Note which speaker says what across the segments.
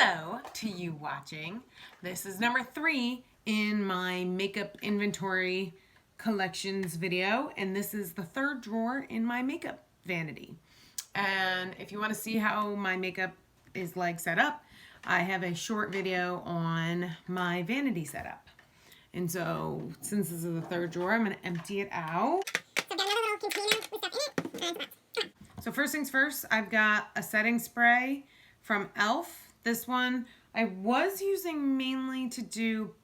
Speaker 1: Hello to you watching. This is number 3 in my makeup inventory collections video, and this is the third drawer in my makeup vanity. And if you want to see how my makeup is like set up, I have a short video on my vanity setup. And so since this is the third drawer, I'm going to empty it out.
Speaker 2: So I've got another little container with stuff in it.
Speaker 1: So first things first, I've got a setting spray from e.l.f. This one I was using mainly to do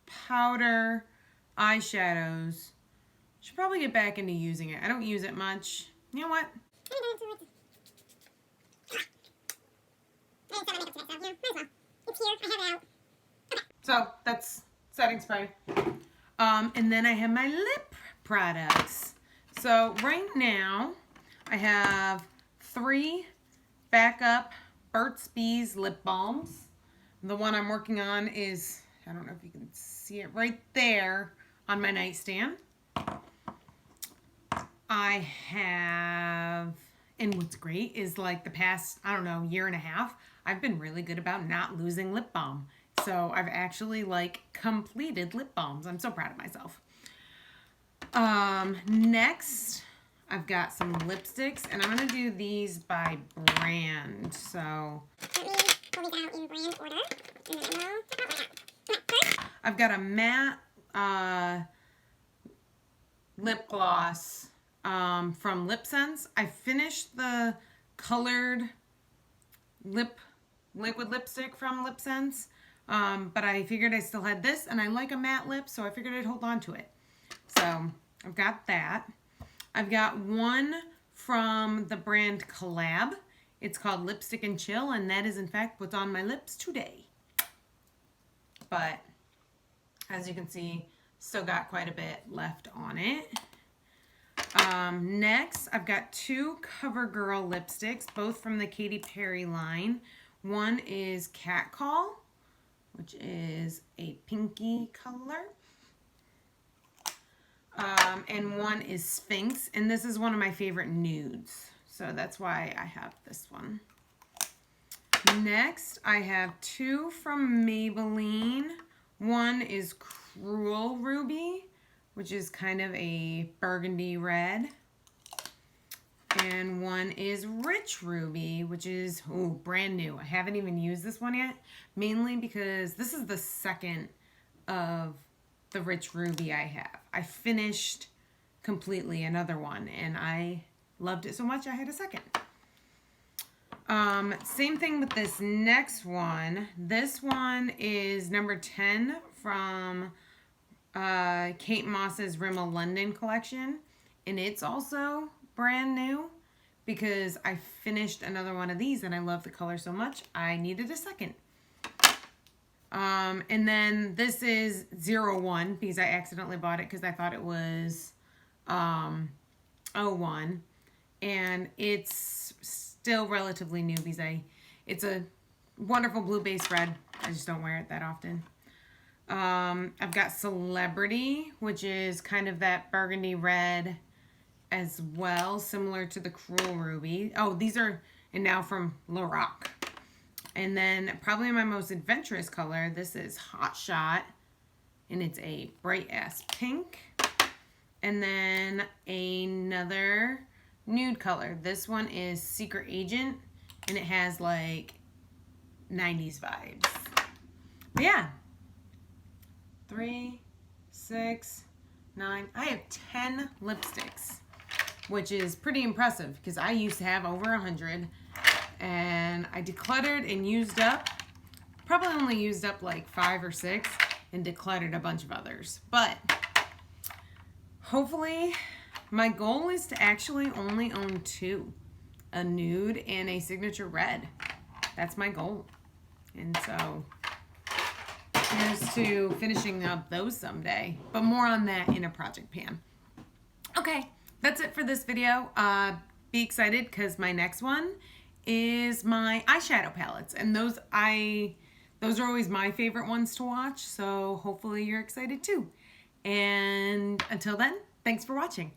Speaker 1: powder eyeshadows. Should probably get back into using it. I don't use it much. You know what? So that's setting spray. And then I have my lip products. So right now I have 3 backup Burt's Bees lip balms. The one I'm working on is, I don't know if you can see it right there on my nightstand. I have, and what's great is like the past, I don't know, year and a half, I've been really good about not losing lip balm. So I've actually like completed lip balms. I'm so proud of myself. Next, I've got some lipsticks, and I'm going to do these by brand. So
Speaker 2: Let me pull these out in brand order, and then I will check out first.
Speaker 1: I've got a matte lip gloss from Lip Sense. I finished the colored liquid lipstick from Lip Sense, but I figured I still had this, and I like a matte lip, so I figured I'd hold on to it. So I've got that. I've got one from the brand Collab. It's called Lipstick and Chill, and that is in fact what's on my lips today. But as you can see, still got quite a bit left on it. Next, I've got 2 CoverGirl lipsticks, both from the Katy Perry line. One is Catcall, which is a pinky color. And one is Sphinx, and this is one of my favorite nudes. So that's why I have this one. Next, I have 2 from Maybelline. One is Cruel Ruby, which is kind of a burgundy red. And one is Rich Ruby, which is brand new. I haven't even used this one yet, mainly because this is the second of the Rich Ruby I have. I finished completely another one, and I loved it so much I had a second. Same thing with this next one. This one is number 10 from Kate Moss's Rimmel London collection, and it's also brand new because I finished another one of these and I love the color so much I needed a second. And then this is 01 because I accidentally bought it because I thought it was 01, and it's still relatively new because it's a wonderful blue base red. I just don't wear it that often. I've got Celebrity, which is kind of that burgundy red as well, similar to the Cruel Ruby. Oh, these are, and now from Lorac. And then probably my most adventurous color, this is Hot Shot, and it's a bright ass pink. And then another nude color. This one is Secret Agent, and it has like 90s vibes. But yeah, 3, 6, 9. I have 10 lipsticks, which is pretty impressive because I used to have over 100. And I decluttered and used up, probably only used up like 5 or 6 and decluttered a bunch of others. But hopefully my goal is to actually only own 2, a nude and a signature red. That's my goal. And so here's to finishing up those someday, but more on that in a project pan. Okay, that's it for this video. Be excited because my next one is my eyeshadow palettes, and those are always my favorite ones to watch, so hopefully you're excited too. And until then, thanks for watching.